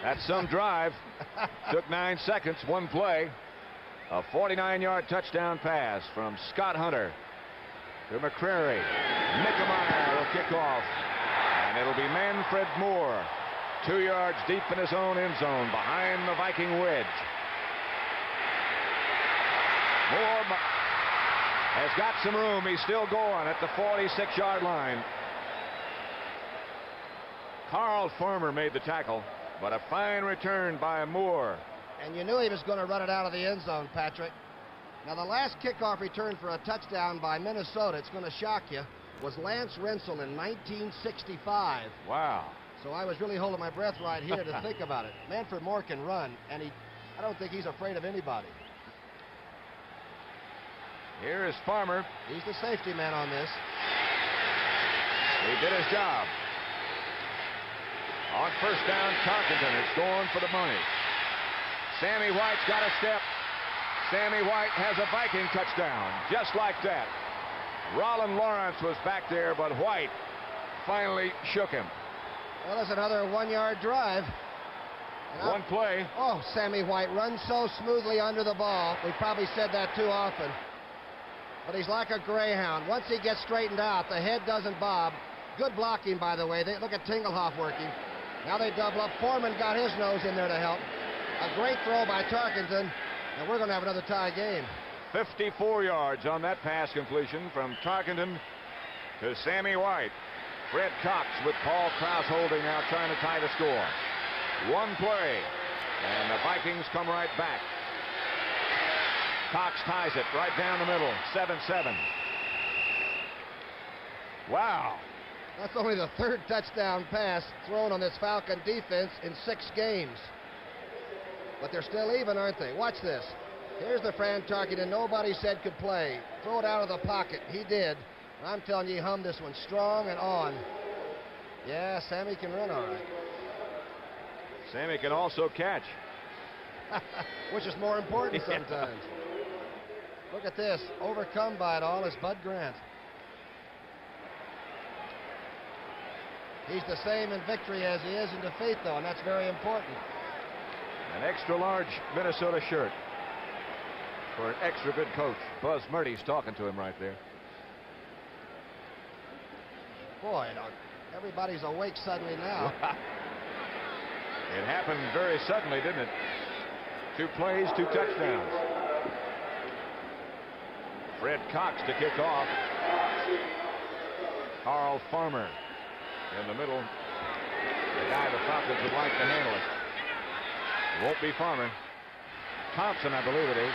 That's some drive. Took 9 seconds, one play. A 49-yard touchdown pass from Scott Hunter to McCreary. Nickemeyer will kick off. And it'll be Manfred Moore, 2 yards deep in his own end zone behind the Viking wedge. Moore has got some room. He's still going at the 46-yard line. Carl Farmer made the tackle, but a fine return by Moore. And you knew he was going to run it out of the end zone, Patrick. Now, the last kickoff return for a touchdown by Minnesota, it's going to shock you, was Lance Rensel in 1965. Wow. So I was really holding my breath right here to think about it. Manfred Moore can run, and I don't think he's afraid of anybody. Here is Farmer. He's the safety man on this. He did his job. On first down, Tarkenton is going for the money. Sammy White's got a step. Sammy White has a Viking touchdown, just like that. Rollin Lawrence was back there, but White finally shook him. Well, that's another 1-yard drive. One play. Oh, Sammy White runs so smoothly under the ball. We probably said that too often. But he's like a greyhound. Once he gets straightened out, the head doesn't bob. Good blocking, by the way. Look at Tingelhoff working. Now they double up. Foreman got his nose in there to help. A great throw by Tarkenton, and we're going to have another tie game. 54 yards on that pass completion from Tarkenton to Sammy White. Fred Cox with Paul Krause holding now, trying to tie the score. One play, and the Vikings come right back. Cox ties it right down the middle, 7-7. Wow. That's only the third touchdown pass thrown on this Falcon defense in 6 games. But they're still even, aren't they? Watch this. Here's the Fran Tarkenton nobody said could play. Throw it out of the pocket. He did. And I'm telling you, he hummed this one strong and on. Yeah, Sammy can run all right. Sammy can also catch. Which is more important sometimes. Look at this. Overcome by it all is Bud Grant. He's the same in victory as he is in defeat, though, and that's very important. An extra large Minnesota shirt for an extra good coach. Buzz Murdy's talking to him right there. Boy, everybody's awake suddenly now. It happened very suddenly, didn't it? 2 plays, 2 touchdowns. Fred Cox to kick off. Carl Farmer in the middle. The guy the Falcons would like to handle it. Won't be Farmer. Thompson, I believe it is.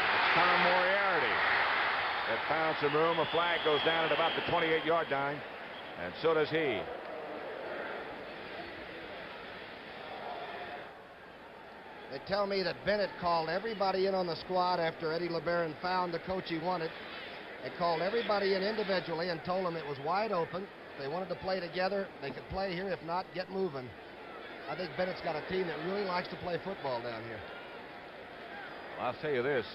It's Tom Moriarty that found some room. A flag goes down at about the 28-yard line, and so does he. They tell me that Bennett called everybody in on the squad after Eddie LeBaron found the coach he wanted. They called everybody in individually and told them it was wide open. If they wanted to play together, they could play here. If not, get moving. I think Bennett's got a team that really likes to play football down here. Well, I'll tell you this.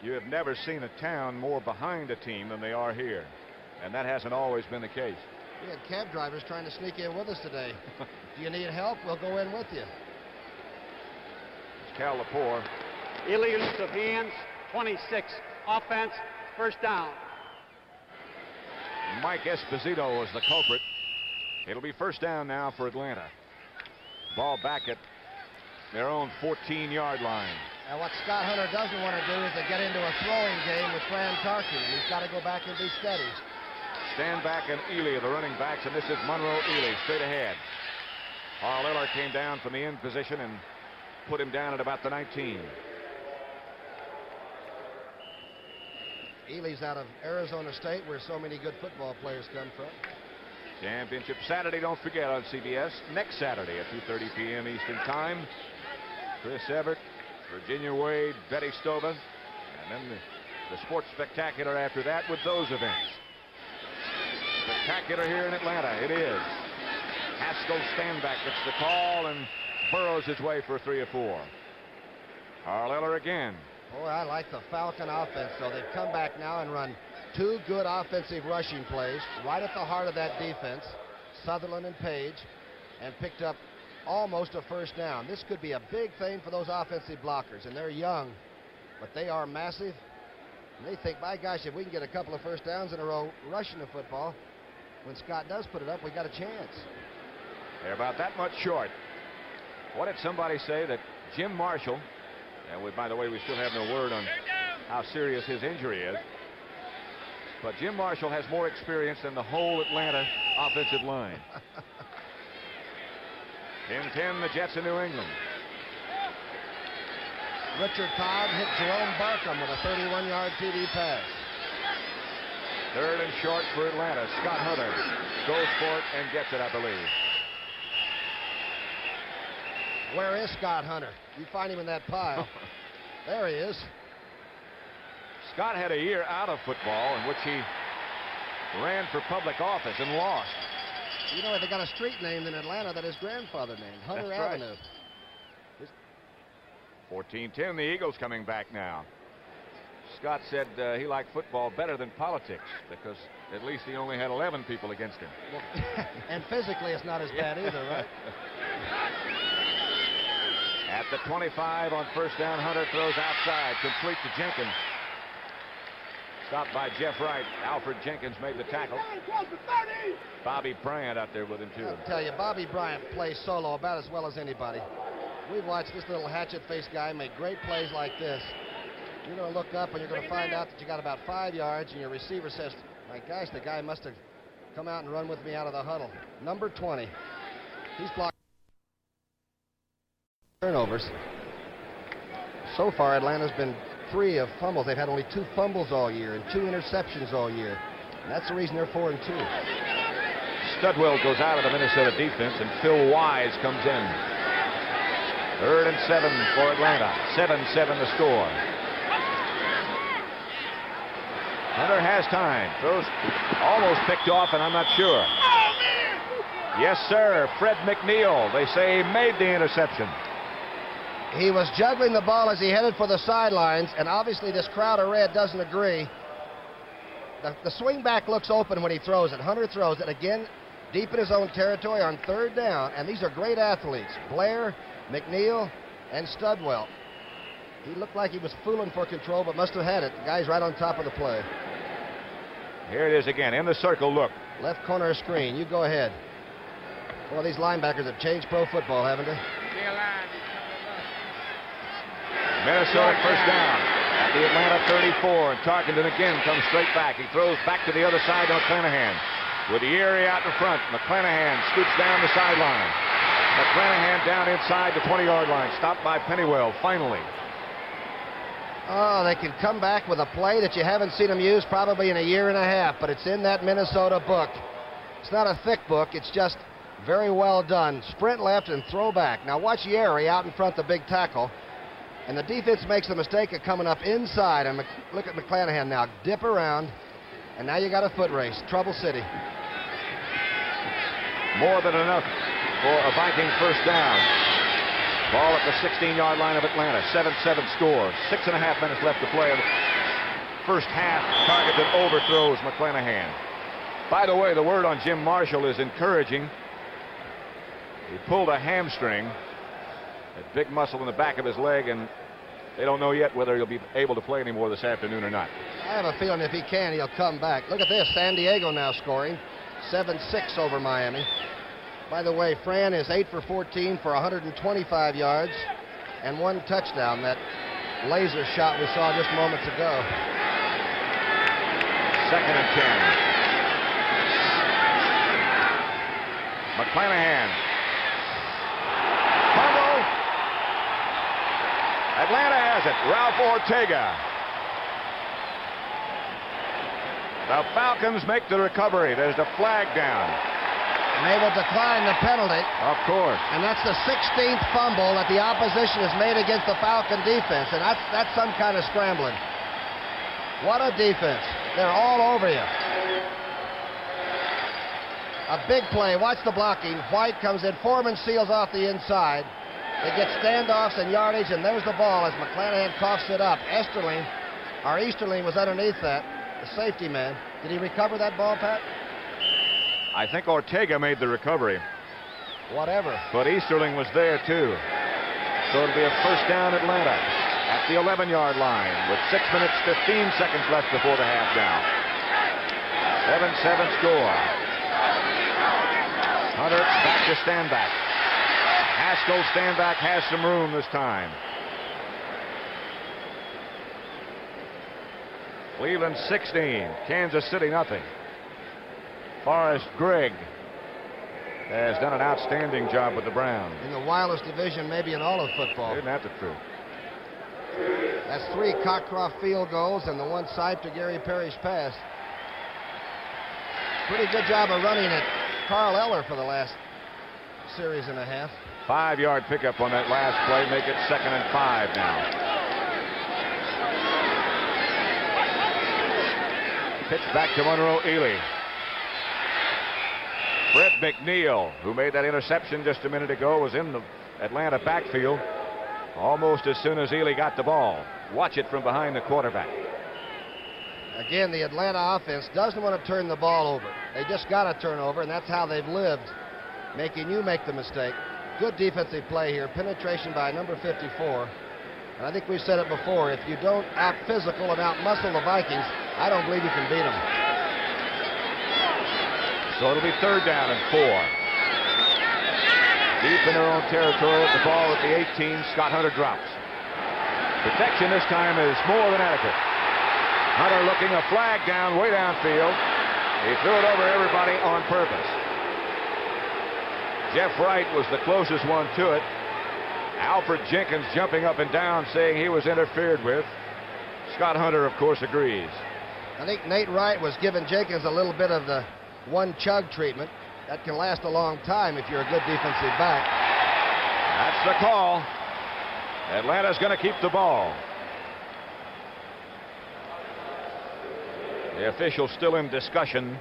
You have never seen a town more behind a team than they are here. And that hasn't always been the case. We had cab drivers trying to sneak in with us today. Do you need help? We'll go in with you. It's Cal Lepore. Illegal use of hands, 26. Offense, first down. Mike Esposito was the culprit. It'll be first down now for Atlanta. Ball back at their own 14-yard line. And what Scott Hunter doesn't want to do is to get into a throwing game with Fran Tarkenton. He's got to go back and be steady. Stanback and Ely are the running backs, and this is Monroe Ely straight ahead. Carl Eller came down from the end position and put him down at about the 19. Ely's out of Arizona State, where so many good football players come from. Championship Saturday, don't forget, on CBS. Next Saturday at 2:30 p.m. Eastern Time. Chris Everett, Virginia Wade, Betty Stova, and then the Sports Spectacular after that with those events. Spectacular here in Atlanta. It is. Haskell Stanback gets the call and burrows his way for 3 or 4. Carl Eller again. Boy, I like the Falcon offense, though. They've come back now and run 2 good offensive rushing plays right at the heart of that defense. Sutherland and Page and picked up almost a first down. This could be a big thing for those offensive blockers, and they're young, but they are massive. And they think, my gosh, if we can get a couple of first downs in a row rushing the football, when Scott does put it up, we got a chance. They're about that much short. What did somebody say that Jim Marshall, and by the way, we still have no word on how serious his injury is, but Jim Marshall has more experience than the whole Atlanta offensive line. 10-10, the Jets of New England. Richard Todd hit Jerome Barkham with a 31-yard TD pass. Third and short for Atlanta. Scott Hunter goes for it and gets it, I believe. Where is Scott Hunter? You find him in that pile. There he is. Scott had a year out of football in which he ran for public office and lost. You know, they got a street named in Atlanta that his grandfather named, Hunter That's right. Avenue. 14-10, the Eagles coming back now. Scott said he liked football better than politics because at least he only had 11 people against him. Well, and physically it's not as bad either, right? At the 25 on first down, Hunter throws outside, complete to Jenkins. Stopped by Jeff Wright. Alfred Jenkins made the tackle. Bobby Bryant out there with him, too. I'll tell you, Bobby Bryant plays solo about as well as anybody. We've watched this little hatchet-faced guy make great plays like this. You're going to look up and you're going to find out that you got about 5 yards, and your receiver says, my gosh, the guy must have come out and run with me out of the huddle. Number 20. He's blocked turnovers. So far, Atlanta's been free of fumbles. They've had only 2 fumbles all year and 2 interceptions all year. And that's the reason they're 4-2. Studwell goes out of the Minnesota defense, and Phil Wise comes in. 3rd and 7 for Atlanta. 7-7 the score. Hunter has time. Throws almost picked off, and I'm not sure. Yes, sir. Fred McNeil, they say, made the interception. He was juggling the ball as he headed for the sidelines, and obviously this crowd of red doesn't agree. The swing back looks open when he throws it. Hunter throws it again deep in his own territory on 3rd down, and these are great athletes. Blair, McNeil, and Studwell. He looked like he was fooling for control, but must have had it. The guy's right on top of the play. Here it is again, in the circle, look. Left corner screen, you go ahead. Well, these linebackers have changed pro football, haven't they? Minnesota first down at the Atlanta 34, and Tarkenton again comes straight back. He throws back to the other side to McClanahan. With the area out in front, McClanahan scoots down the sideline. McClanahan down inside the 20-yard line, stopped by Pennywell, finally. Oh, they can come back with a play that you haven't seen them use probably in a year and a half, but it's in that Minnesota book. It's not a thick book, it's just very well done. Sprint left and throw back. Now watch Yeri out in front, the big tackle. And the defense makes the mistake of coming up inside. And look at McClanahan now. Dip around. And now you got a foot race. Trouble City. More than enough for a Viking first down. Ball at the 16-yard line of Atlanta. 7-7 score. 6.5 minutes left to play. First half, Tarkenton overthrows McClanahan. By the way, the word on Jim Marshall is encouraging. He pulled a hamstring. That big muscle in the back of his leg, and they don't know yet whether he'll be able to play anymore this afternoon or not. I have a feeling if he can, he'll come back. Look at this, San Diego now scoring. 7-6 over Miami. By the way, Fran is 8 for 14 for 125 yards and 1 touchdown. That laser shot we saw just moments ago. 2nd and 10. McClanahan. Atlanta has it. Ralph Ortega. The Falcons make the recovery. There's the flag down. And they will decline the penalty. Of course. And that's the 16th fumble that the opposition has made against the Falcon defense. And that's some kind of scrambling. What a defense. They're all over you. A big play. Watch the blocking. White comes in. Foreman seals off the inside. They get standoffs and yardage, and there's the ball as McClanahan coughs it up. Easterling was underneath that, the safety man. Did he recover that ball, Pat? I think Ortega made the recovery. Whatever. But Easterling was there too. So it'll be a first down Atlanta at the 11-yard line with 6 minutes 15 seconds left before the half now. 7-7 score. Hunter back to stand back. Haskell stand back has some room this time. Cleveland 16, Kansas City nothing. Forrest Gregg has done an outstanding job with the Browns. In the wildest division maybe in all of football. Isn't that the truth? That's 3 Cockcroft field goals and the 1 Sipe to Gary Parrish pass. Pretty good job of running it. Carl Eller for the last series and a half. 5-yard pickup on that last play, make it 2nd and 5 now. Pitch back to Monroe Ely. Brett McNeil, who made that interception just a minute ago, was in the Atlanta backfield almost as soon as Ely got the ball. Watch it from behind the quarterback. Again, the Atlanta offense doesn't want to turn the ball over. They just got to turn over, and that's how they've lived, making you make the mistake. Good defensive play here. Penetration by number 54. And I think we've said it before. If you don't out-physical and out-muscle the Vikings, I don't believe you can beat them. So it'll be 3rd down and 4. Deep in their own territory, the ball at the 18. Scott Hunter drops. Protection this time is more than adequate. Hunter looking, a flag down, way downfield. He threw it over everybody on purpose. Jeff Wright was the closest one to it. Alfred Jenkins jumping up and down saying he was interfered with. Scott Hunter, of course, agrees. I think Nate Wright was giving Jenkins a little bit of the one chug treatment. That can last a long time if you're a good defensive back. That's the call. Atlanta's going to keep the ball. The official still in discussion.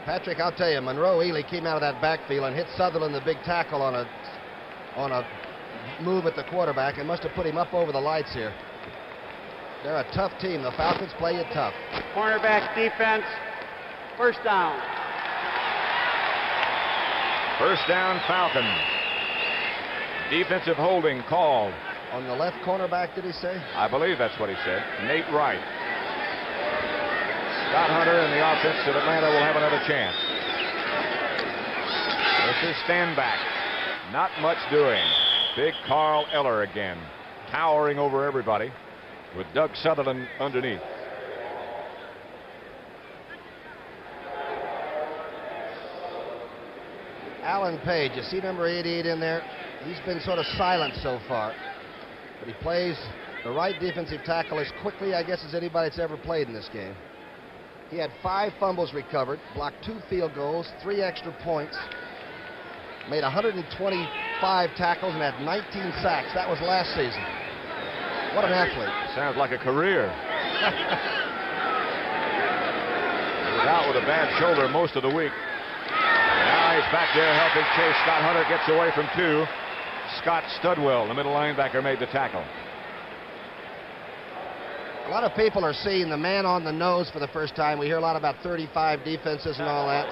Patrick, I'll tell you, Monroe Ely came out of that backfield and hit Sutherland, the big tackle, on a move at the quarterback, and must have put him up over the lights here. They're a tough team. The Falcons play it tough. Cornerback defense. First down. First down, Falcons. Defensive holding called. On the left cornerback, did he say? I believe that's what he said. Nate Wright. Scott Hunter and the offense of Atlanta will have another chance. This is stand back. Not much doing. Big Carl Eller again, towering over everybody with Doug Sutherland underneath. Alan Page, you see number 88 in there? He's been sort of silent so far. But he plays the right defensive tackle as quickly, I guess, as anybody that's ever played in this game. He had 5 fumbles recovered, blocked 2 field goals, 3 extra points, made 125 tackles, and had 19 sacks. That was last season. What an athlete. Sounds like a career. He was out with a bad shoulder most of the week. Now he's back there helping chase. Scott Hunter gets away from 2. Scott Studwell, the middle linebacker, made the tackle. A lot of people are seeing the man on the nose for the first time. We hear a lot about 35 defenses and all that.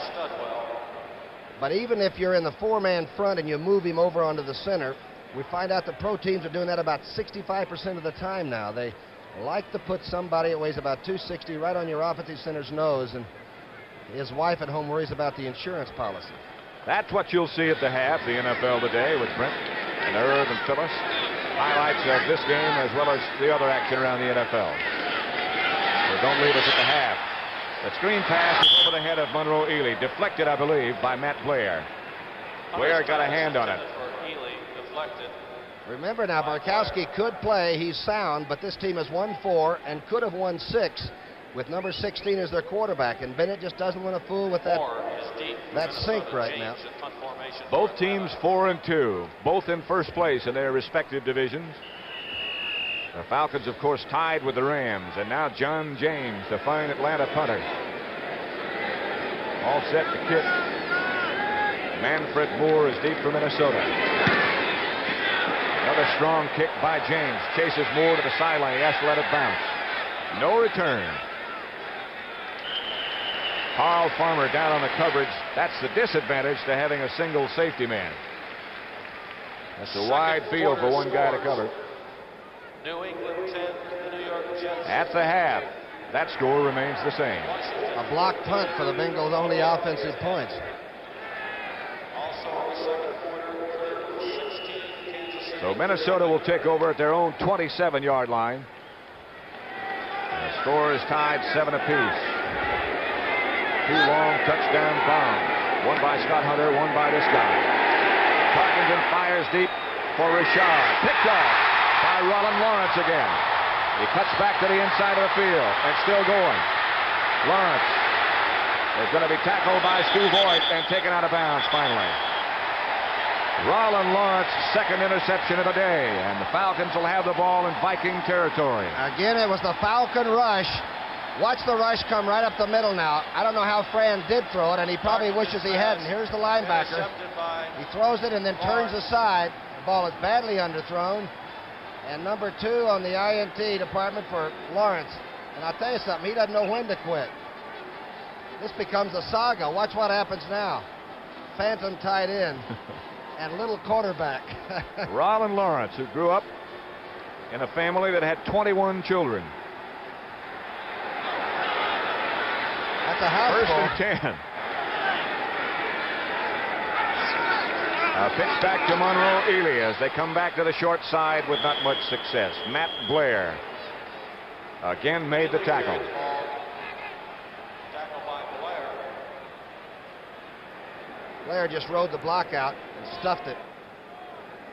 But even if you're in the 4-man front and you move him over onto the center, we find out that pro teams are doing that about 65% of the time now. They like to put somebody that weighs about 260 right on your offensive center's nose, and his wife at home worries about the insurance policy. That's what you'll see at the half, the NFL today, with Brent and Irv and Phyllis. Highlights of this game as well as the other action around the NFL. So don't leave us at the half. The screen pass is over the head of Monroe Ely. Deflected, I believe, by Matt Blair. Blair got a hand on it. Remember now, Barkowski could play. He's sound, but this team has won 4 and could have won 6 with number 16 as their quarterback. And Bennett just doesn't want to fool with that sink right now. Both teams 4-2, both in first place in their respective divisions. The Falcons, of course, tied with the Rams, and now John James, the fine Atlanta punter. All set to kick. Manfred Moore is deep for Minnesota. Another strong kick by James. Chases Moore to the sideline. He has to let it bounce. No return. Carl Farmer down on the coverage. That's the disadvantage to having a single safety man. That's a wide field for one guy to cover. New England 10, the New York Jets. At the half, that score remains the same. A block punt for the Bengals' only offensive points. Also in the second quarter, 16, Kansas City. So Minnesota will take over at their own 27-yard line. And the score is tied 7 apiece. 2 long touchdown bombs. One by Scott Hunter, one by this guy. Parkinson fires deep for Richard. Picked off by Rollin Lawrence again. He cuts back to the inside of the field and still going. Lawrence is going to be tackled by Stu Voigt and taken out of bounds finally. Rollin Lawrence, second interception of the day, and the Falcons will have the ball in Viking territory. Again, it was the Falcon rush. Watch the rush come right up the middle now. I don't know how Fran did throw it, and he probably wishes he hadn't. Here's the linebacker. He throws it and then turns aside. The ball is badly underthrown. And number 2 on the INT department for Lawrence. And I'll tell you something, he doesn't know when to quit. This becomes a saga. Watch what happens now. Phantom tight end and little quarterback. Rollin Lawrence, who grew up in a family that had 21 children. That's a house First ball. and 10. A pitch back to Monroe Ely as they come back to the short side with not much success. Matt Blair again made the tackle. Blair just rode the block out and stuffed it.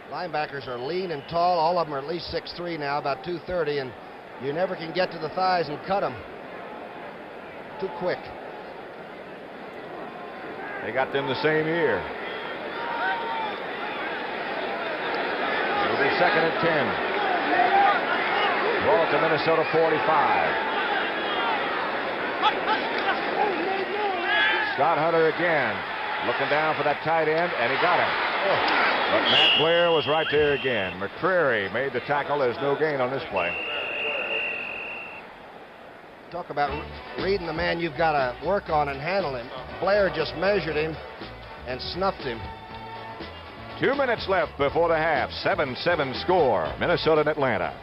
Linebackers are lean and tall. All of them are at least 6'3" now, about 230, and you never can get to the thighs and cut them. Too quick. They got them the same year. It'll be second and 10. Ball at the Minnesota 45. Scott Hunter again. Looking down for that tight end, and he got him. But Matt Blair was right there again. McCreary made the tackle. There's no gain on this play. Talk about reading the man you've got to work on and handle him. Blair just measured him and snuffed him. 2 minutes left before the half. 7-7 score. Minnesota and Atlanta.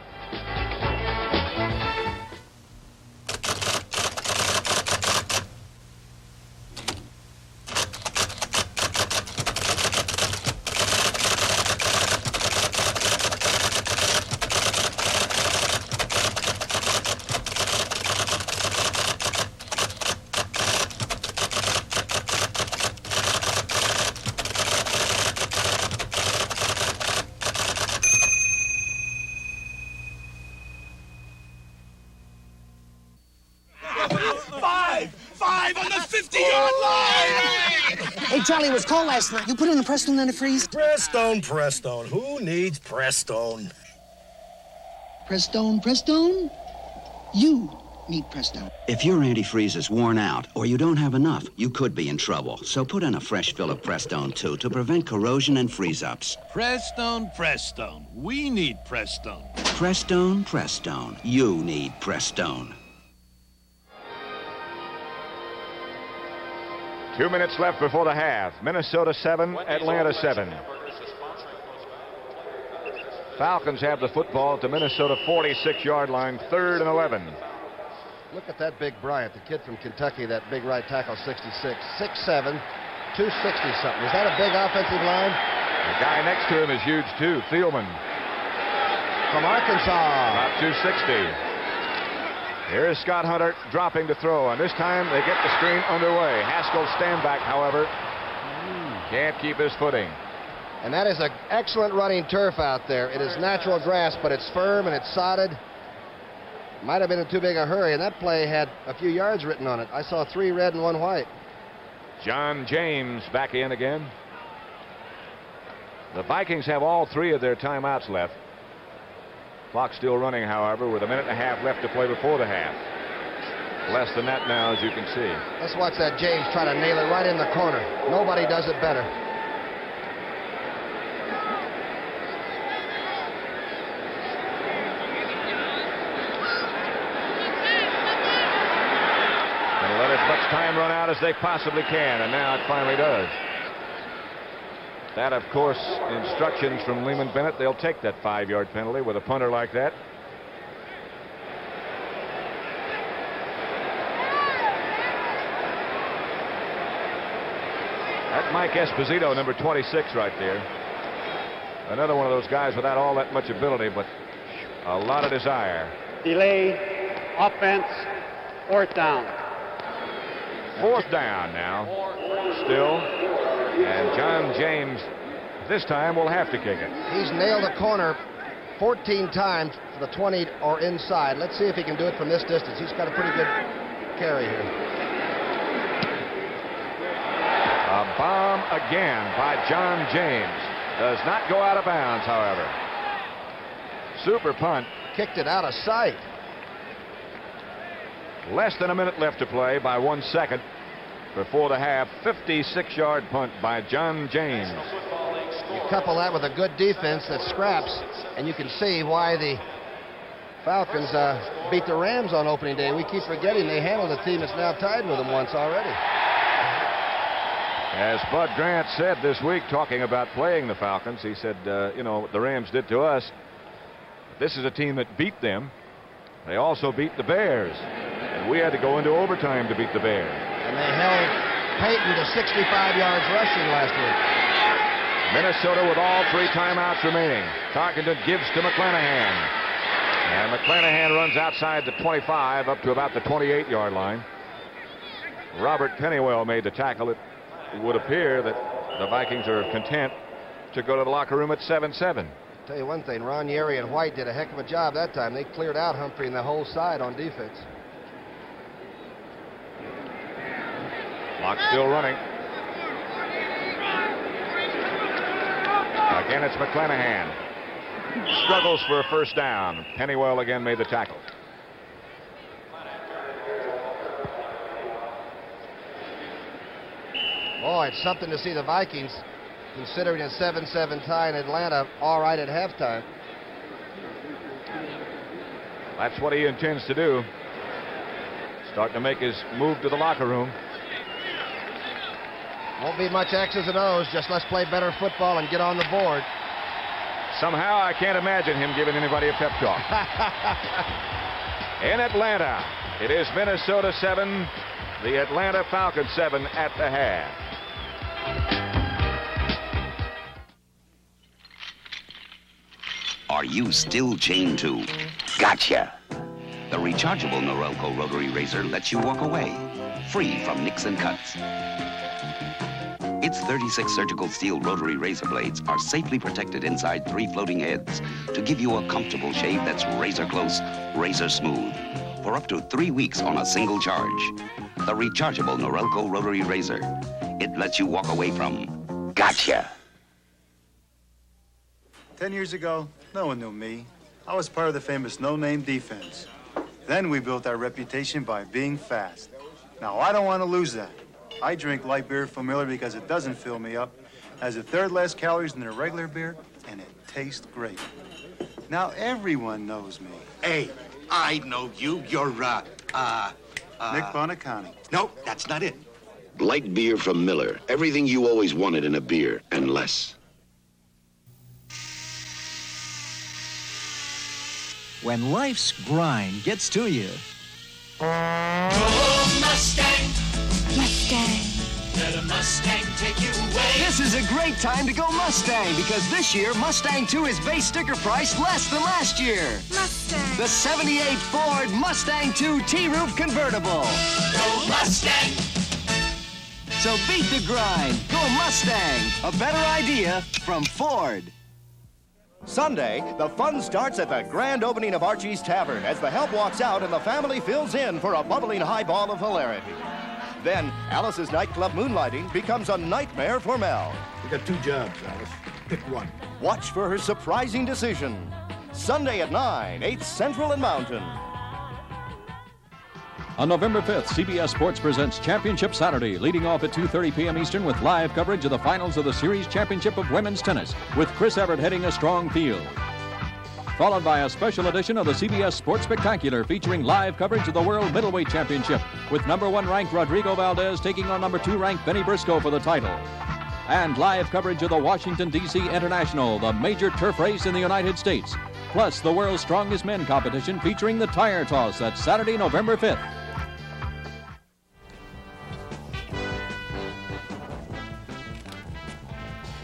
Five on the 50-yard line! Hey, Charlie, it was cold last night. You put in the Prestone antifreeze? Prestone. Who needs Prestone? Prestone? You need Prestone. If your antifreeze is worn out or you don't have enough, you could be in trouble. So put in a fresh fill of Prestone, too, to prevent corrosion and freeze-ups. Prestone. We need Prestone. Prestone. You need Prestone. 2 minutes left before the half. Minnesota 7, Atlanta 7. Falcons have the football at the Minnesota 46-yard line, 3rd and 11. Look at that big Bryant, the kid from Kentucky, that big right tackle, 66. 6'7", 260-something. Is that a big offensive line? The guy next to him is huge, too. Thielman. From Arkansas. About 260. Here's Scott Hunter dropping to throw, and this time they get the screen underway. Haskell's stand back, however, can't keep his footing. And that is an excellent running turf out there. It is natural grass, but it's firm and it's sodded. Might have been in too big a hurry, and that play had a few yards written on it. I saw 3 red and 1 white. John James back in again. The Vikings have all 3 of their timeouts left. Clock still running, however, with a minute and a half left to play before the half. Less than that now, as you can see. Let's watch that James try to nail it right in the corner. Nobody does it better. Gonna let it as much time run out as they possibly can, and now it finally does. That, of course, instructions from Lehman Bennett. They'll take that 5-yard penalty with a punter like that. That's Mike Esposito, number 26 right there. Another one of those guys without all that much ability, but a lot of desire. Delay, offense, 4th down. 4th down now. Still. And John James this time will have to kick it. He's nailed a corner 14 times for the 20 or inside. Let's see if he can do it from this distance. He's got a pretty good carry here. A bomb again by John James. Does not go out of bounds, however. Super punt. Kicked it out of sight. Less than a minute left to play by 1 second before the half. 56-yard punt by John James. You couple that with a good defense that scraps, and you can see why the Falcons beat the Rams on opening day. We keep forgetting they handled a team that's now tied with them once already. As Bud Grant said this week, talking about playing the Falcons, he said, you know, what the Rams did to us. This is a team that beat them. They also beat the Bears. And we had to go into overtime to beat the Bears. And they held Peyton to 65 yards rushing last week. Minnesota with all 3 timeouts remaining. Tarkenton gives to McClanahan. And McClanahan runs outside the 25 up to about the 28-yard line. Robert Pennywell made the tackle. It would appear that the Vikings are content to go to the locker room at 7-7. Tell you one thing, Ranieri and White did a heck of a job that time. They cleared out Humphrey and the whole side on defense. Clock still running. Again, it's McClanahan. Struggles for a 1st down. Pennywell again made the tackle. Boy, it's something to see the Vikings, considering a 7-7 tie in Atlanta, all right at halftime. That's what he intends to do. Starting to make his move to the locker room. Won't be much X's and O's, just let's play better football and get on the board. Somehow I can't imagine him giving anybody a pep talk. In Atlanta, it is Minnesota 7, the Atlanta Falcons 7 at the half. Are you still chained to? Gotcha. The rechargeable Norelco rotary razor lets you walk away, free from nicks and cuts. Its 36 surgical steel rotary razor blades are safely protected inside 3 floating heads to give you a comfortable shave that's razor close, razor smooth, for up to 3 weeks on a single charge. The rechargeable Norelco rotary razor. It lets you walk away from gotcha. 10 years ago, no one knew me. I was part of the famous no-name defense. Then we built our reputation by being fast. Now, I don't want to lose that. I drink light beer from Miller because it doesn't fill me up, has a third less calories than a regular beer, and it tastes great. Now, everyone knows me. Hey, I know you. You're, Nick Bonacani. No, that's not it. Light beer from Miller. Everything you always wanted in a beer, and less. When life's grind gets to you. Oh, Mustang. Mustang. Let a Mustang take you away. This is a great time to go Mustang because this year Mustang 2 is base sticker price less than last year. Mustang. The 78 Ford Mustang 2 T-Roof convertible. Go Mustang. So beat the grind. Go Mustang. A better idea from Ford. Sunday, the fun starts at the grand opening of Archie's Tavern as the help walks out and the family fills in for a bubbling highball of hilarity. Then, Alice's nightclub moonlighting becomes a nightmare for Mel. You got 2 jobs, Alice. Pick one. Watch for her surprising decision. Sunday at 9, 8th Central and Mountain. On November 5th, CBS Sports presents Championship Saturday, leading off at 2:30 p.m. Eastern with live coverage of the finals of the Series Championship of Women's Tennis, with Chris Everett heading a strong field. followed by a special edition of the CBS Sports Spectacular featuring live coverage of the World Middleweight Championship with #1 ranked Rodrigo Valdez taking on #2 ranked Benny Briscoe for the title. And live coverage of the Washington, D.C. International, the major turf race in the United States. Plus the world's strongest men competition featuring the tire toss. That's Saturday, November 5th.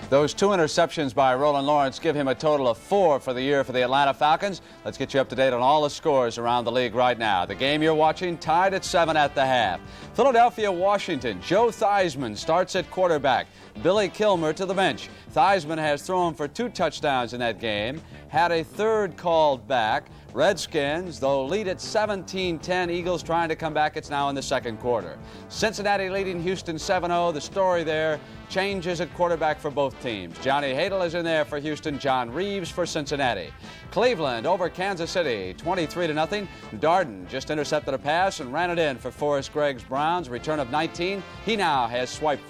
Those 2 interceptions by Roland Lawrence give him a total of 4 for the year for the Atlanta Falcons. Let's get you up to date on all the scores around the league right now. The game you're watching tied at 7 at the half. Philadelphia, Washington. Joe Theismann starts at quarterback. Billy Kilmer to the bench. Theismann has thrown for 2 touchdowns in that game. Had a third called back. Redskins, though, lead at 17-10. Eagles trying to come back. It's now in the second quarter. Cincinnati leading Houston 7-0. The story there, changes at quarterback for both teams. Johnny Hadle is in there for Houston. John Reeves for Cincinnati. Cleveland over Kansas City, 23-0. Darden just intercepted a pass and ran it in for Forrest Gregg's Browns. Return of 19. He now has swiped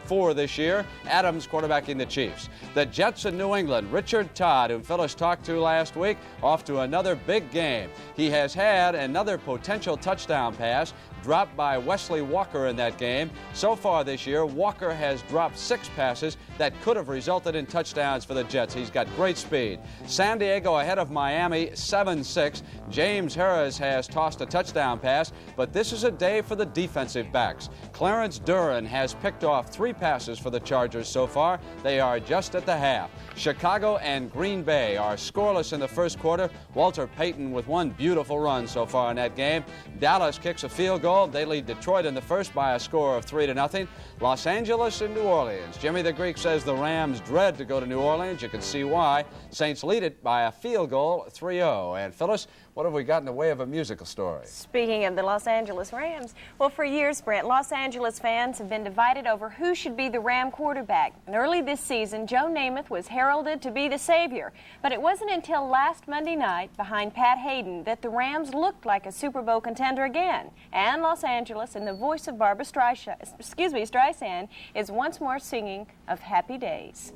4 this year. Adams quarterbacking the Chiefs. The Jets in New England. Richard Todd, whom Phyllis talked to last week, off to another big game. He has had another potential touchdown pass dropped by Wesley Walker in that game. So far this year, Walker has dropped 6 passes that could have resulted in touchdowns for the Jets. He's got great speed. San Diego ahead of Miami 7-6. James Harris has tossed a touchdown pass, but this is a day for the defensive backs. Clarence Duran has picked off 3 passes for the Chargers so far. They are just at the half. Chicago and Green Bay are scoreless in the first quarter. Walter Payton with 1 beautiful run so far in that game. Dallas kicks a field goal. They lead Detroit in the first by a score of 3-0. Los Angeles and New Orleans. Jimmy the Greek says the Rams dread to go to New Orleans. You can see why. Saints lead it by a field goal, 3-0. And Phyllis, what have we got in the way of a musical story? Speaking of the Los Angeles Rams, well, for years, Brent, Los Angeles fans have been divided over who should be the Ram quarterback. And early this season, Joe Namath was heralded to be the savior. But it wasn't until last Monday night, behind Pat Hayden, that the Rams looked like a Super Bowl contender again. And Los Angeles, and the voice of Barbra Streisand, is once more singing of happy days.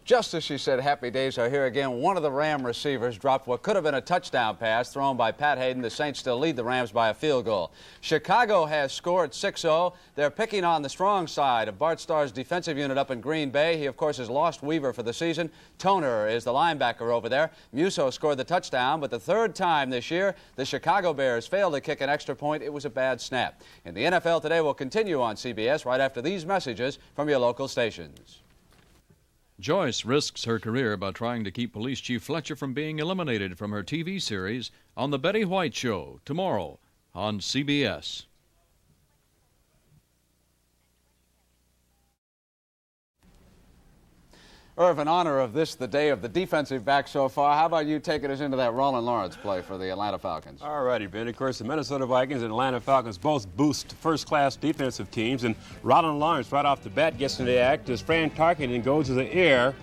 Just as she said happy days are here again, one of the Ram receivers dropped what could have been a touchdown pass thrown by Pat Hayden. The Saints still lead the Rams by a field goal. Chicago has scored 6-0. They're picking on the strong side of Bart Starr's defensive unit up in Green Bay. He, of course, has lost Weaver for the season. Toner is the linebacker over there. Musso scored the touchdown, but the third time this year, the Chicago Bears failed to kick an extra point. It was a bad snap. And the NFL Today will continue on CBS right after these messages from your local stations. Joyce risks her career by trying to keep Police Chief Fletcher from being eliminated from her TV series on The Betty White Show tomorrow on CBS. Irv, in honor of this, the day of the defensive back so far, how about you taking us into that Roland Lawrence play for the Atlanta Falcons? All righty, Ben. Of course, the Minnesota Vikings and Atlanta Falcons both boost first-class defensive teams, and Roland Lawrence right off the bat gets into the act as Fran Tarkenton goes to the air,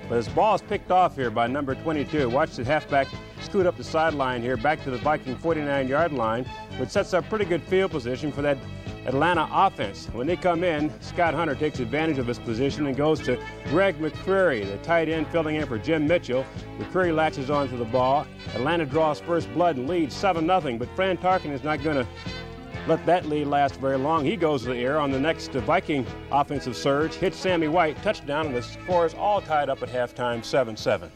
but his ball is picked off here by number 22. Watch the halfback scoot up the sideline here, back to the Viking 49-yard line, which sets up pretty good field position for that Atlanta offense. When they come in, Scott Hunter takes advantage of his position and goes to Greg McCreary, the tight end filling in for Jim Mitchell. McCreary latches onto the ball. Atlanta draws first blood and leads 7-0, but Fran Tarkenton is not going to let that lead last very long. He goes to the air on the next Viking offensive surge, hits Sammy White, touchdown, and the score is all tied up at halftime, 7-7.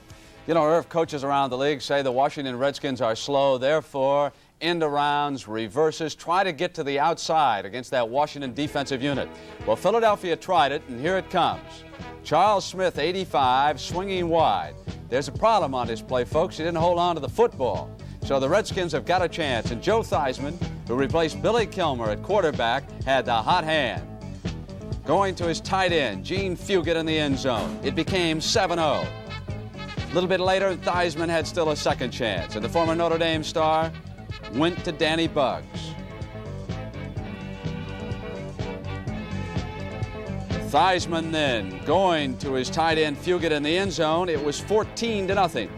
You know, Irv, coaches around the league say the Washington Redskins are slow, therefore end arounds, reverses, try to get to the outside against that Washington defensive unit. Well, Philadelphia tried it, and here it comes. Charles Smith, 85, swinging wide. There's a problem on this play, folks. He didn't hold on to the football. So the Redskins have got a chance, and Joe Theismann, who replaced Billy Kilmer at quarterback, had the hot hand. Going to his tight end, Gene Fugit in the end zone. It became 7-0. A little bit later, Theismann had still a second chance, and the former Notre Dame star went to Danny Buggs. Theismann then going to his tight end Fugit in the end zone. It was 14-0.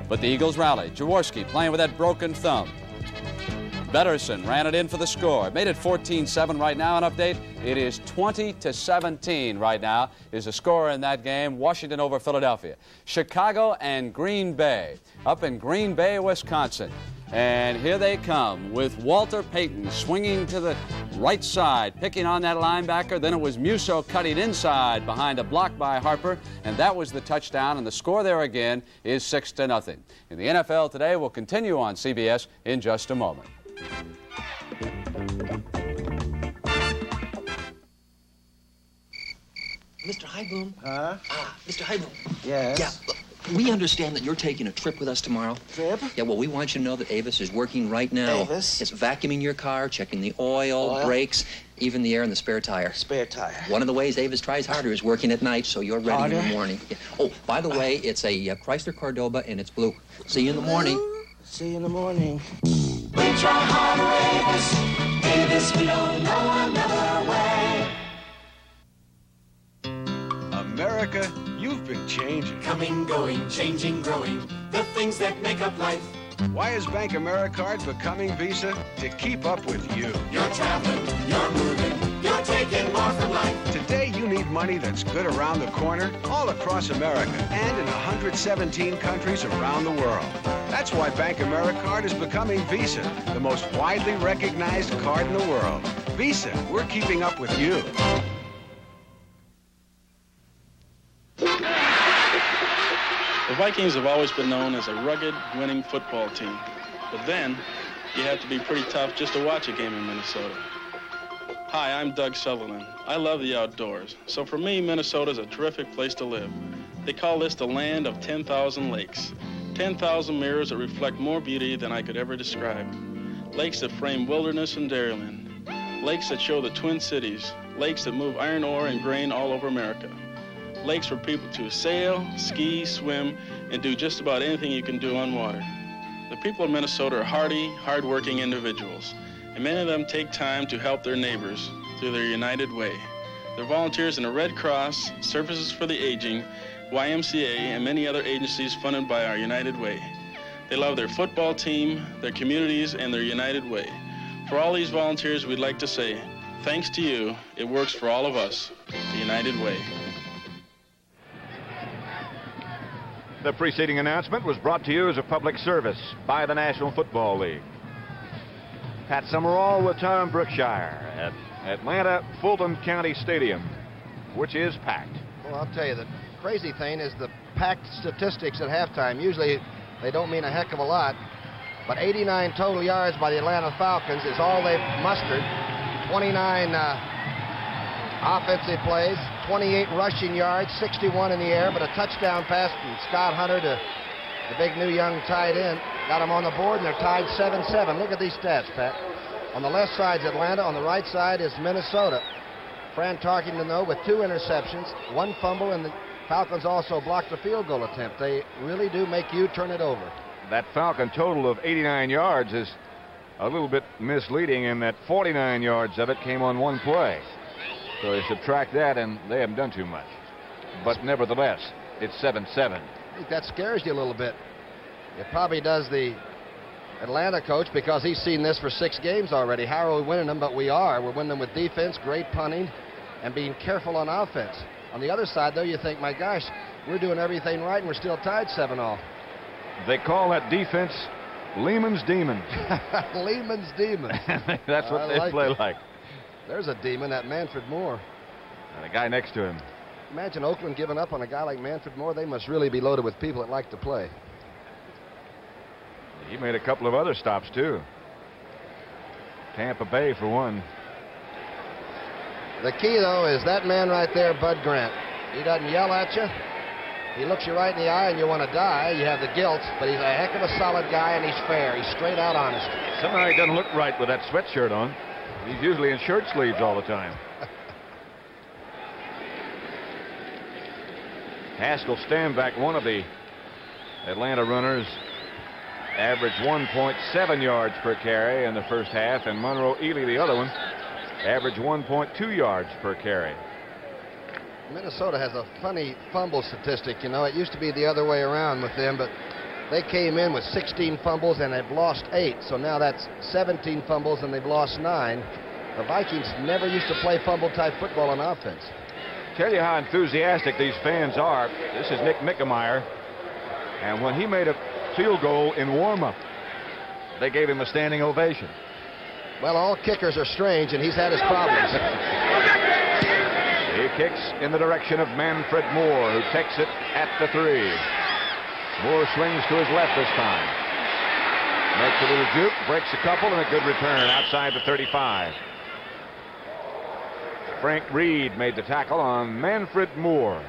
But the Eagles rallied. Jaworski playing with that broken thumb. Betterson ran it in for the score. It made it 14-7 right now. An update, it is 20-17 right now is the score in that game. Washington over Philadelphia. Chicago and Green Bay up in Green Bay, Wisconsin. And here they come with Walter Payton swinging to the right side, picking on that linebacker. Then it was Musso cutting inside behind a block by Harper, and that was the touchdown. And the score there again is 6-0. And the NFL Today will continue on CBS in just a moment. Mr. Highboom. Huh? Mr. Highboom. Yes? Yeah, look, we understand that you're taking a trip with us tomorrow. Trip? Yeah, well, we want you to know that Avis is working right now. Avis? It's vacuuming your car, checking the oil, brakes, even the air in the spare tire. Spare tire. One of the ways Avis tries harder is working at night, so you're ready in the morning. Yeah. Oh, by the way, it's a Chrysler Cordoba, and it's blue. See you in the morning. See you in the morning. We try harder, Avis. Avis, we don't know another way. America, you've been changing. Coming, going, changing, growing, the things that make up life. Why is Bank AmeriCard becoming Visa? To keep up with you. You're traveling, you're moving, you're taking more from life. Today you need money that's good around the corner, all across America, and in 117 countries around the world. That's why Bank AmeriCard is becoming Visa, the most widely recognized card in the world. Visa, we're keeping up with you. The Vikings have always been known as a rugged, winning football team. But then, you have to be pretty tough just to watch a game in Minnesota. Hi, I'm Doug Sutherland. I love the outdoors. So for me, Minnesota is a terrific place to live. They call this the land of 10,000 lakes. 10,000 mirrors that reflect more beauty than I could ever describe. Lakes that frame wilderness and dairyland. Lakes that show the Twin Cities. Lakes that move iron ore and grain all over America. Lakes for people to sail, ski, swim, and do just about anything you can do on water. The people of Minnesota are hardy, hard-working individuals, and many of them take time to help their neighbors through their United Way. They're volunteers in the Red Cross, Services for the Aging, YMCA, and many other agencies funded by our United Way. They love their football team, their communities, and their United Way. For all these volunteers, we'd like to say, thanks to you, it works for all of us, the United Way. The preceding announcement was brought to you as a public service by the National Football League. Pat Summerall with Tom Brookshire at Atlanta Fulton County Stadium, which is packed. Well, I'll tell you, the crazy thing is the packed statistics at halftime. Usually they don't mean a heck of a lot, but 89 total yards by the Atlanta Falcons is all they've mustered. 29 offensive plays, 28 rushing yards, 61 in the air, but a touchdown pass from Scott Hunter to the big new young tight end. Got them on the board, and they're tied 7-7. Look at these stats, Pat. On the left side's Atlanta. On the right side is Minnesota. Fran Tarkenton, though, with 2 interceptions, 1 fumble, and the Falcons also blocked a field goal attempt. They really do make you turn it over. That Falcon total of 89 yards is a little bit misleading in that 49 yards of it came on 1 play. So you subtract that, and they haven't done too much. But nevertheless, it's 7-7. I think that scares you a little bit. It probably does the Atlanta coach, because he's seen this for 6 games already. How are we winning them? But we are. We're winning them with defense, great punting, and being careful on offense. On the other side, though, you think, my gosh, we're doing everything right, and we're still tied 7-all. They call that defense Lehman's Demon. Lehman's Demon. That's what they play like. There's a demon, that Manfred Moore. And the guy next to him. Imagine Oakland giving up on a guy like Manfred Moore. They must really be loaded with people that like to play. He made a couple of other stops, too. Tampa Bay, for one. The key, though, is that man right there, Bud Grant. He doesn't yell at you. He looks you right in the eye and you want to die. You have the guilt, but he's a heck of a solid guy, and he's fair. He's straight out honest. Somehow he doesn't look right with that sweatshirt on. He's usually in shirt sleeves all the time. Haskell Stanback, one of the Atlanta runners, averaged 1.7 yards per carry in the first half, and Monroe Ely, the other one, averaged 1.2 yards per carry. Minnesota has a funny fumble statistic. You know, it used to be the other way around with them, but they came in with 16 fumbles and they've lost 8. So now that's 17 fumbles and they've lost 9. The Vikings never used to play fumble-type football on offense. Tell you how enthusiastic these fans are. This is Nick Mickemeyer, and when he made a field goal in warm-up, they gave him a standing ovation. Well, all kickers are strange, and he's had his problems. He kicks in the direction of Manfred Moore, who takes it at the 3. Moore swings to his left this time. Makes a little juke, breaks a couple, and a good return outside the 35. Frank Reed made the tackle on Manfred Moore,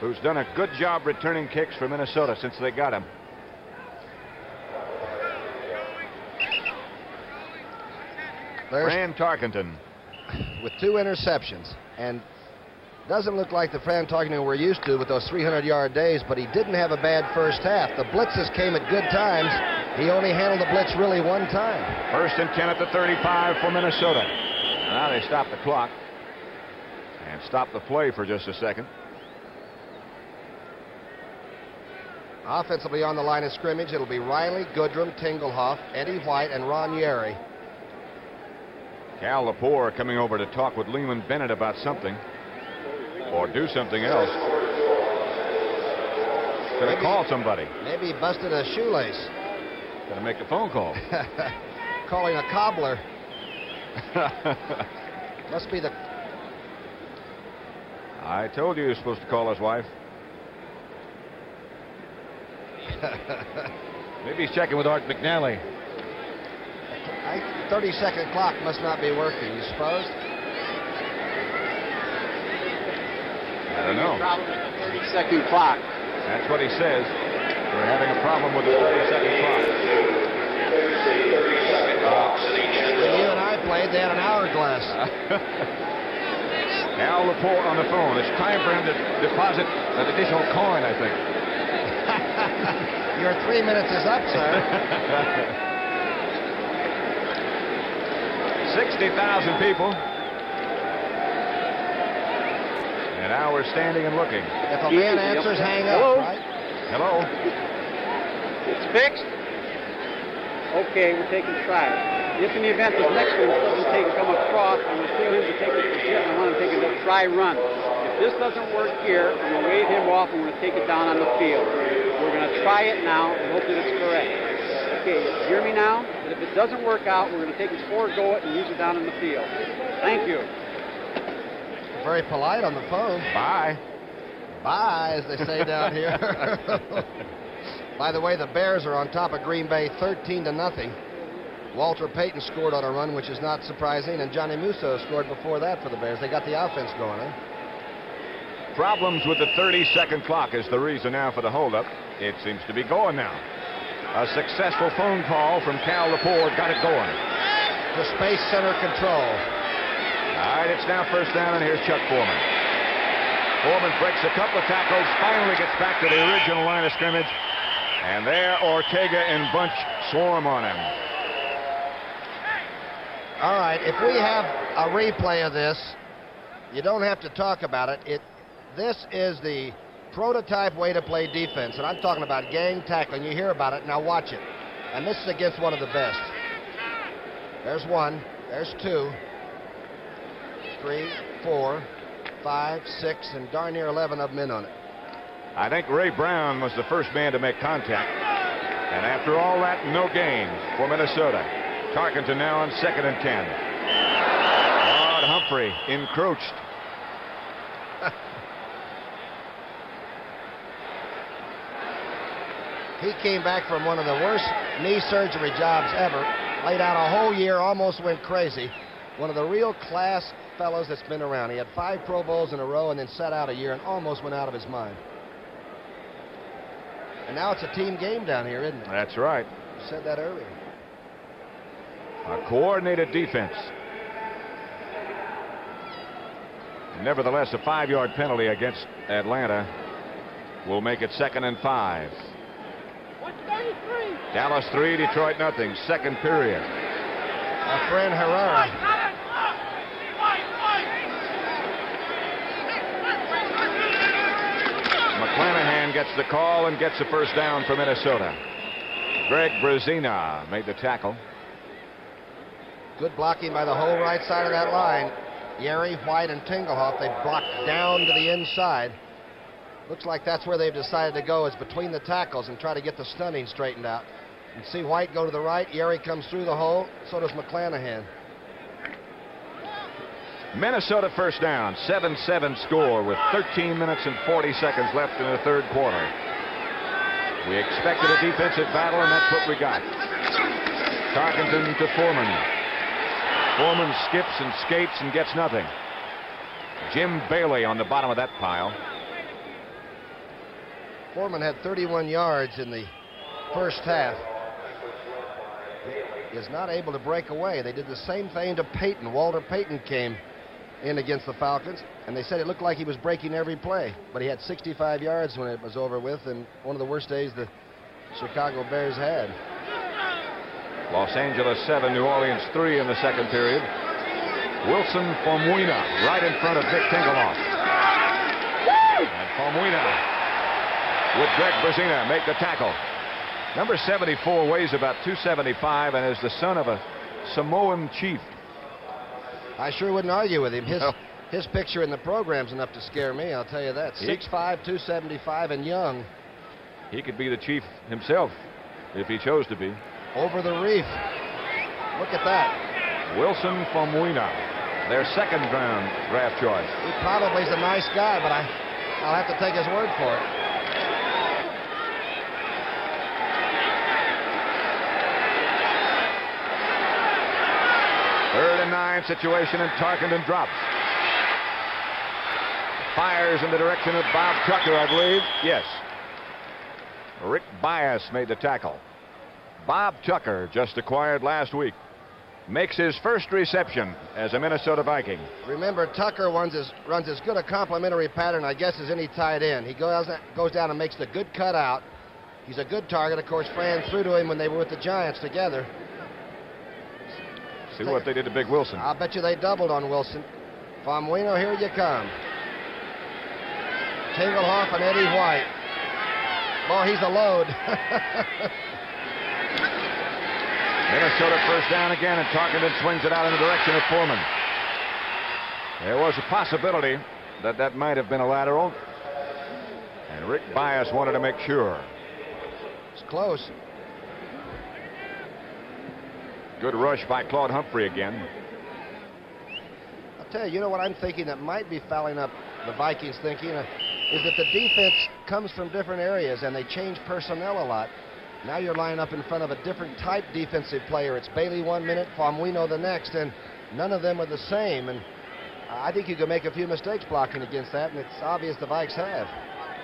who's done a good job returning kicks for Minnesota since they got him. Fran Tarkenton with 2 interceptions, and doesn't look like the Fran Tarkenton we're used to with those 300-yard days, but he didn't have a bad first half. The blitzes came at good times. He only handled the blitz really 1 time. 1st and 10 at the 35 for Minnesota. Now they stop the clock and stop the play for just a second. Offensively on the line of scrimmage, it'll be Riley, Goodrum, Tingelhoff, Eddie White, and Ron Yeri. Cal Lepore coming over to talk with Lehman Bennett about something, or do something else. Gonna call somebody. Maybe he busted a shoelace. Gonna make a phone call. Calling a cobbler. Must be the... I told you he was supposed to call his wife. Maybe he's checking with Art McNally. 30-second clock must not be working, you suppose? I don't know. Problem with the 30-second clock. That's what he says. We're having a problem with the 30-second clock. When you and I played, they had an hourglass. Al Lepore on the phone. It's time for him to deposit an additional coin, I think. Your 3 minutes is up, sir. 60,000 people. And now we're standing and looking. If a man answers, hang up, Hello? right? Hello? It's fixed? Okay, we're taking tries. If in the event this next one doesn't come across, I'm going to tell him to take it to shit, and I want him to take a try run. If this doesn't work here, I'm going to wave him off and we're going to take it down on the field. We're going to try it now and hope that it's correct. Okay, hear me now? But if it doesn't work out, we're going to take his forego it and use it down in the field. Thank you. Very polite on the phone. Bye. Bye, as they say down here. By the way, the Bears are on top of Green Bay 13-0. Walter Payton scored on a run, which is not surprising, and Johnny Musso scored before that for the Bears. They got the offense going, huh? Problems with the 30-second clock is the reason now for the holdup. It seems to be going now. A successful phone call from Cal Lepore got it going. To Space Center control. All right, it's now first down, and here's Chuck Foreman. Foreman breaks a couple of tackles, finally gets back to the original line of scrimmage, and there Ortega and Bunch swarm on him. All right, if we have a replay of this, you don't have to talk about it. This is the prototype way to play defense, and I'm talking about gang tackling. You hear about it, now watch it. And this is against one of the best. There's one, there's two, 3, 4, 5, 6, and darn near 11 of them in on it. I think Ray Brown was the first man to make contact. And after all that, no gains for Minnesota. Tarkenton now on 2nd and 10. Rod Humphrey encroached. He came back from one of the worst knee surgery jobs ever. Laid out a whole year, almost went crazy. One of the real class fellows that's been around. He had 5 Pro Bowls in a row and then sat out a year and almost went out of his mind. And now it's a team game down here, isn't it? That's right. You said that earlier. A coordinated defense. Nevertheless, a 5-yard penalty against Atlanta will make it 2nd and 5. Dallas 3, Detroit nothing. Second period. Our friend Herrera. McClanahan gets the call and gets the first down for Minnesota. Greg Brazina made the tackle. Good blocking by the whole right side of that line. Yeri, White, and Tingelhoff, they blocked down to the inside. Looks like that's where they've decided to go, is between the tackles and try to get the stunning straightened out. You see White go to the right. Yeri comes through the hole. So does McClanahan. Minnesota first down. 7-7 score with 13 minutes and 40 seconds left in the third quarter. We expected a defensive battle, and that's what we got. Tarkenton to Foreman. Foreman skips and skates and gets nothing. Jim Bailey on the bottom of that pile. Foreman had 31 yards in the first half. He is not able to break away. They did the same thing to Payton. Walter Payton came in against the Falcons, and they said it looked like he was breaking every play. But he had 65 yards when it was over with, and one of the worst days the Chicago Bears had. Los Angeles 7, New Orleans 3 in the second period. Wilson Famuina right in front of Vic Tingelhoff. And Famuina with Greg Brazina make the tackle. Number 74 weighs about 275 and is the son of a Samoan chief. I sure wouldn't argue with him. His picture in the program's enough to scare me, I'll tell you that. 6'5", 275, and young. He could be the chief himself if he chose to be. Over the reef. Look at that. Wilson Famuina, their second round draft choice. He probably is a nice guy, but I'll have to take his word for it. Third and 9 situation, and Tarkenton drops. Fires in the direction of Bob Tucker, I believe. Yes. Rick Bias made the tackle. Bob Tucker, just acquired last week, makes his first reception as a Minnesota Viking. Remember, Tucker runs as good a complementary pattern, I guess, as any tight end. He goes down and makes the good cutout. He's a good target. Of course, Fran threw to him when they were with the Giants together. See what they did to Big Wilson. I'll bet you they doubled on Wilson. Famuina, here you come. Tingelhoff and Eddie White. Boy, he's a load. Minnesota first down again, and Tarkenton swings it out in the direction of Foreman. There was a possibility that might have been a lateral, and Rick Bias wanted to make sure. close. Good rush by Claude Humphrey again. I'll tell you, you know what I'm thinking that might be fouling up the Vikings thinking is that the defense comes from different areas and they change personnel a lot. Now you're lining up in front of a different type defensive player. It's Bailey 1 minute, Famuino the next, and none of them are the same. And I think you can make a few mistakes blocking against that, and it's obvious the Vikes have.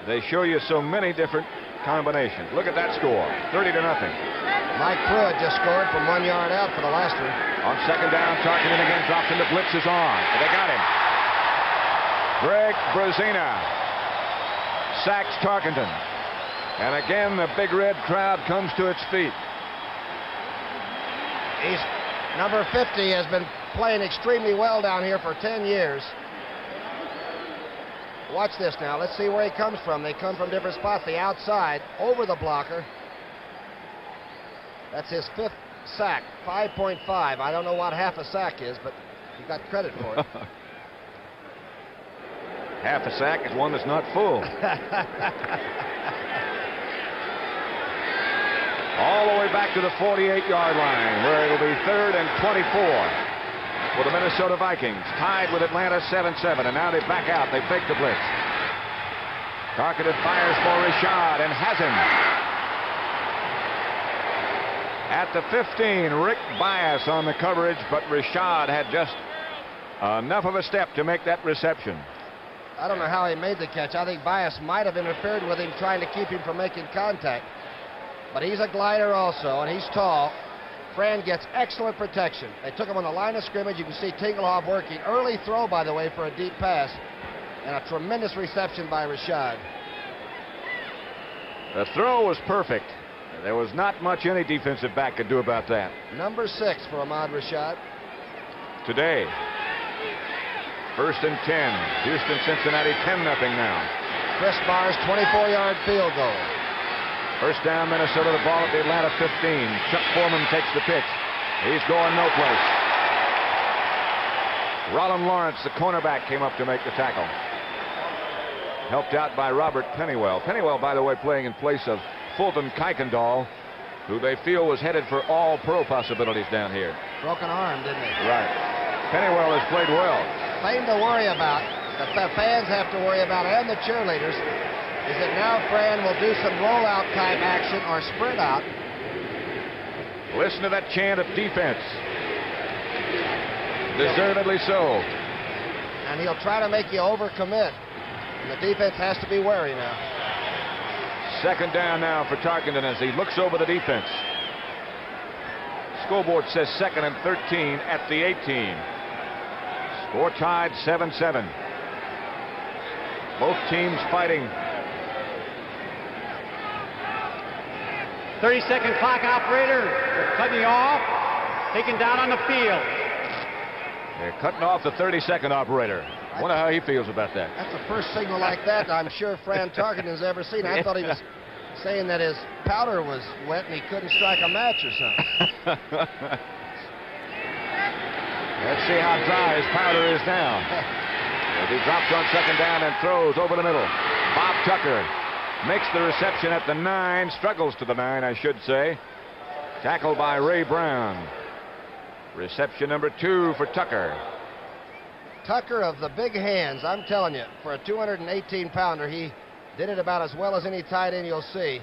They show you so many different combinations. Look at that score, 30-0. Mike Pruitt just scored from 1 yard out for the last one. On second down, Tarkenton again drops and the blitz is on. They got him. Greg Brezina sacks Tarkenton. And again, the big red crowd comes to its feet. He's number 50, has been playing extremely well down here for 10 years. Watch this now. Let's see where he comes from. They come from different spots. The outside, over the blocker. That's his 5th sack, 5.5. I don't know what half a sack is, but he got credit for it. Half a sack is one that's not full. All the way back to the 48-yard line, where it'll be 3rd and 24 for the Minnesota Vikings, tied with Atlanta 7-7, and now they back out. They fake the blitz. Tarkenton fires for Rashad and has him. At the 15, Rick Bias on the coverage, but Rashad had just enough of a step to make that reception. I don't know how he made the catch. I think Bias might have interfered with him, trying to keep him from making contact. But he's a glider also, and he's tall. Fran gets excellent protection. They took him on the line of scrimmage. You can see Tingelhoff working. Early throw, by the way, for a deep pass. And a tremendous reception by Rashad. The throw was perfect. There was not much any defensive back could do about that. Number 6 for Ahmad Rashad. Today, 1st and 10. Houston, Cincinnati, 10-0 now. Chris Barr's 24-yard field goal. First down, Minnesota, the ball at the Atlanta 15. Chuck Foreman takes the pitch. He's going no place. Rollin Lawrence, the cornerback, came up to make the tackle. Helped out by Robert Pennywell. Pennywell, by the way, playing in place of Fulton Kuykendall, who they feel was headed for all pro possibilities down here. Broken arm, didn't he? Right. Pennywell has played well. Thing to worry about, that the fans have to worry about, and the cheerleaders, is that now Fran will do some rollout type action or sprint out. Listen to that chant of defense. Deservedly so. And he'll try to make you overcommit. And the defense has to be wary now. Second down now for Tarkenton as he looks over the defense. Scoreboard says 2nd and 13 at the 18. Score tied 7-7. Both teams fighting. 30-second clock, operator. They're cutting you off. Taken down on the field. They're cutting off the 30-second operator. I wonder how he feels about that. That's the first signal like that I'm sure Fran Tarkenton's ever seen. I thought he was saying that his powder was wet and he couldn't strike a match or something. Let's see how dry his powder is now. As he drops on second down and throws over the middle. Bob Tucker makes the reception at the 9, struggles to the 9, I should say. Tackled by Ray Brown. Reception number 2 for Tucker. Tucker of the big hands, I'm telling you, for a 218-pounder, he did it about as well as any tight end you'll see.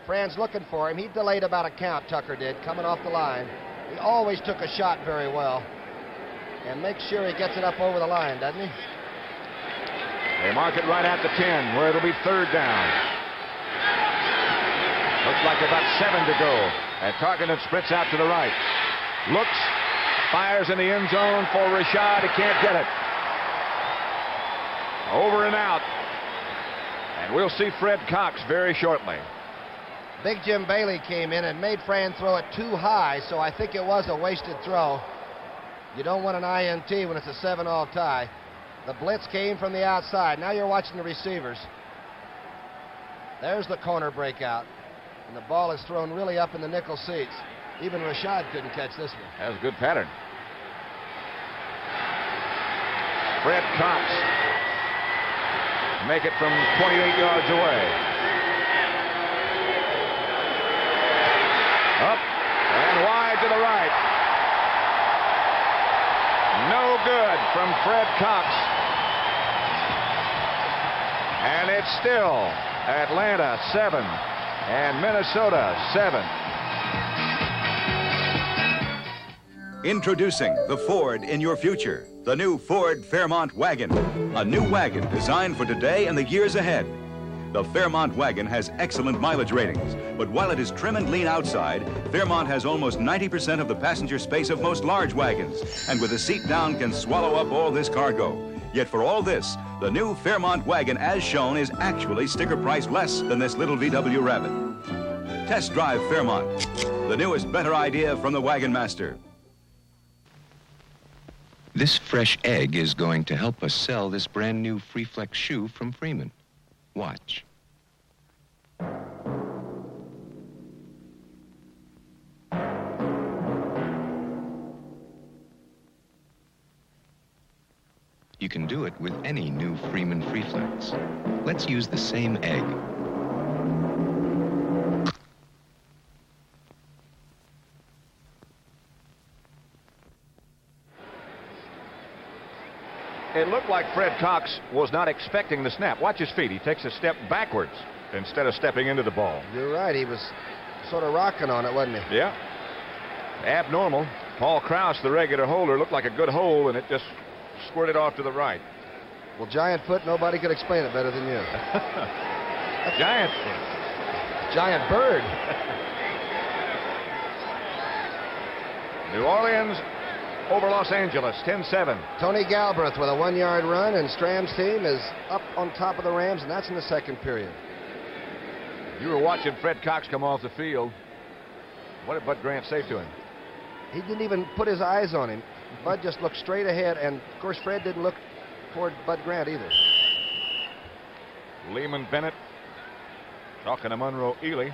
Fran's looking for him. He delayed about a count, Tucker did, coming off the line. He always took a shot very well. And makes sure he gets it up over the line, doesn't he? They mark it right at the 10, where it'll be 3rd down. Looks like about 7 to go. And Tarkenton sprints out to the right. Looks, fires in the end zone for Rashad. He can't get it. Over and out. And we'll see Fred Cox very shortly. Big Jim Bailey came in and made Fran throw it too high, so I think it was a wasted throw. You don't want an INT when it's a 7-all tie. The blitz came from the outside. Now you're watching the receivers. There's the corner breakout. And the ball is thrown really up in the nickel seats. Even Rashad couldn't catch this one. That was a good pattern. Fred Cox make it from 28 yards away. right. No good from Fred Cox. And it's still Atlanta 7 and Minnesota 7. Introducing the Ford in your future. The new Ford Fairmont Wagon. A new wagon designed for today and the years ahead. The Fairmont wagon has excellent mileage ratings, but while it is trim and lean outside, Fairmont has almost 90% of the passenger space of most large wagons, and with the seat down can swallow up all this cargo. Yet for all this, the new Fairmont wagon as shown is actually sticker price less than this little VW Rabbit. Test drive Fairmont, the newest better idea from the Wagon Master. This fresh egg is going to help us sell this brand new Freeflex shoe from Freeman. Watch. You can do it with any new Freeman Freeflex. Let's use the same egg. It looked like Fred Cox was not expecting the snap. Watch his feet. He takes a step backwards instead of stepping into the ball. You're right. He was sort of rocking on it, wasn't he? Yeah. Abnormal. Paul Krause, the regular holder, looked like a good hole, and it just squirted off to the right. Well, giant foot, nobody could explain it better than you. Giant foot. Giant bird. New Orleans over Los Angeles, 10-7. Tony Galbraith with a 1-yard run, and Stram's team is up on top of the Rams, and that's in the second period. You were watching Fred Cox come off the field. What did Bud Grant say to him? He didn't even put his eyes on him. Bud just looked straight ahead, and of course Fred didn't look toward Bud Grant either. Lehman Bennett talking to Monroe Ely.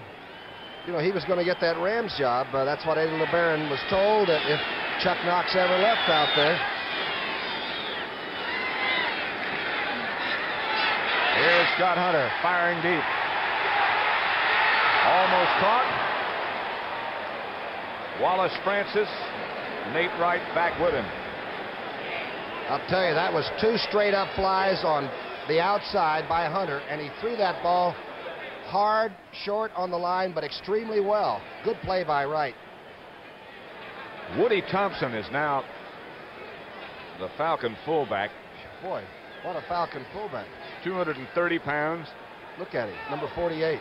You know, he was going to get that Rams job. That's what Eddie LeBaron was told, that if Chuck Knox ever left out there. Here's Scott Hunter firing deep. Almost caught. Wallace Francis, Nate Wright back with him. I'll tell you, that was 2 straight-up flies on the outside by Hunter, and he threw that ball hard, short on the line, but extremely well. Good play by Wright. Woody Thompson is now the Falcon fullback. Boy, what a Falcon fullback. 230 pounds. Look at him, number 48.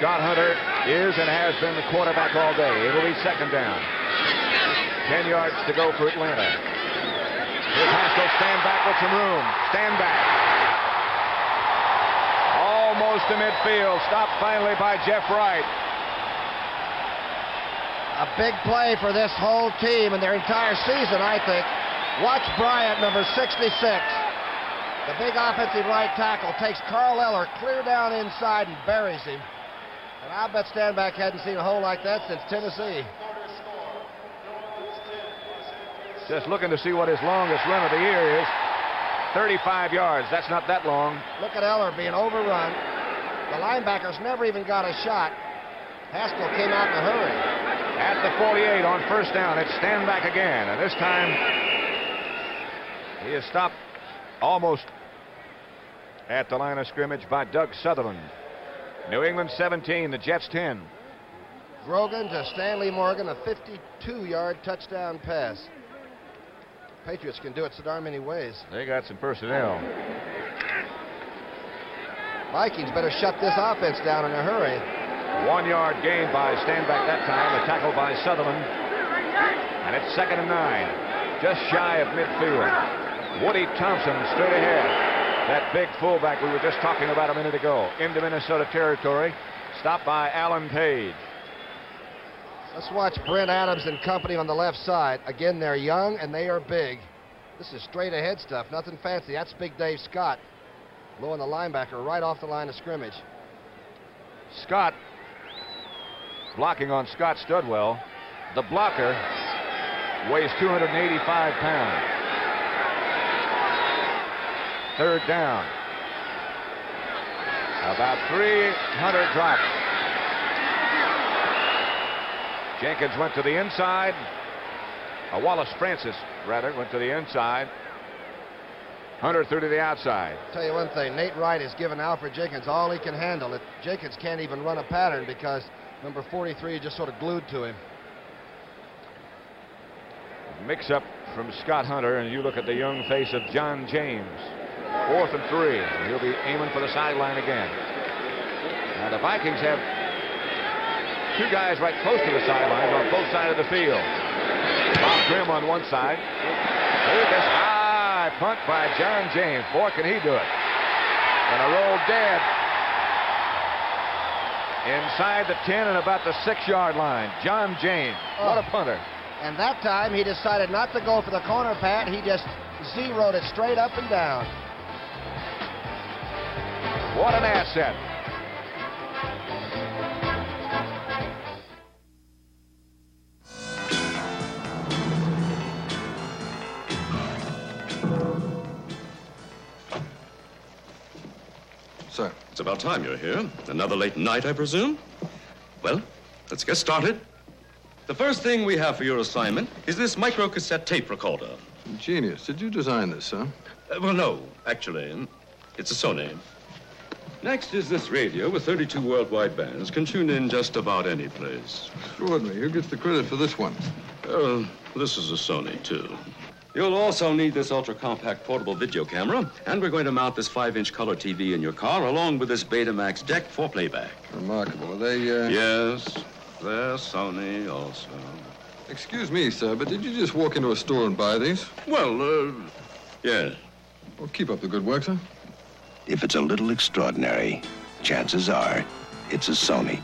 Scott Hunter is and has been the quarterback all day. It'll be second down. 10 yards to go for Atlanta. Here's Haskell, stand back with some room. Stand back. Almost to midfield. Stopped finally by Jeff Wright. A big play for this whole team and their entire season, I think. Watch Bryant, number 66. The big offensive right tackle takes Carl Eller clear down inside and buries him. And I bet Stanback hadn't seen a hole like that since Tennessee. Just looking to see what his longest run of the year is. 35 yards. That's not that long. Look at Eller being overrun. The linebackers never even got a shot. Haskell came out in a hurry. At the 48 on first down, it's Stanback again. And this time, he is stopped almost at the line of scrimmage by Doug Sutherland. New England 17, the Jets 10. Grogan to Stanley Morgan, a 52-yard touchdown pass. Patriots can do it so darn many ways. They got some personnel. Vikings better shut this offense down in a hurry. 1-yard gain by Stanback that time, a tackle by Sutherland. And it's 2nd and 9, just shy of midfield. Woody Thompson straight ahead. That big fullback we were just talking about a minute ago, into Minnesota territory, stopped by Alan Page. Let's watch Brent Adams and company on the left side. Again, they're young and they are big. This is straight ahead stuff, nothing fancy. That's Big Dave Scott, blowing the linebacker right off the line of scrimmage. Scott blocking on Scott Studwell. The blocker weighs 285 pounds. 3rd down. About 300 drops. Jenkins went to the inside. Wallace Francis, rather, went to the inside. Hunter threw to the outside. Tell you one thing, Nate Wright has given Alfred Jenkins all he can handle. Jenkins can't even run a pattern because number 43 is just sort of glued to him. Mix up from Scott Hunter, and you look at the young face of John James. 4th and 3. He'll be aiming for the sideline again. Now the Vikings have two guys right close to the sidelines on both sides of the field. Bob Grimm on one side. Here's this high punt by John James. Boy, can he do it. And a roll dead inside the 10 and about the 6-yard line. John James, what a punter. And that time he decided not to go for the corner, Pat. He just zeroed it straight up and down. What an asset. Sir, it's about time you're here. Another late night, I presume? Well, let's get started. The first thing we have for your assignment is this micro-cassette tape recorder. Genius. Did you design this, sir? Well, no, actually. It's a Sony. Next is this radio with 32 worldwide bands can tune in just about any place. Extraordinary. Who gets the credit for this one? This is a Sony, too. You'll also need this ultra-compact portable video camera, and we're going to mount this 5-inch color TV in your car, along with this Betamax deck for playback. Remarkable. Are they, Yes, they're Sony also. Excuse me, sir, but did you just walk into a store and buy these? Well, yes. Well, keep up the good work, sir. If it's a little extraordinary, chances are it's a Sony.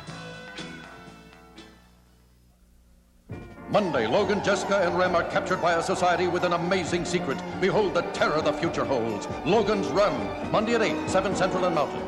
Monday, Logan, Jessica, and Rem are captured by a society with an amazing secret. Behold the terror the future holds. Logan's Run, Monday at 8, 7 Central and Mountain.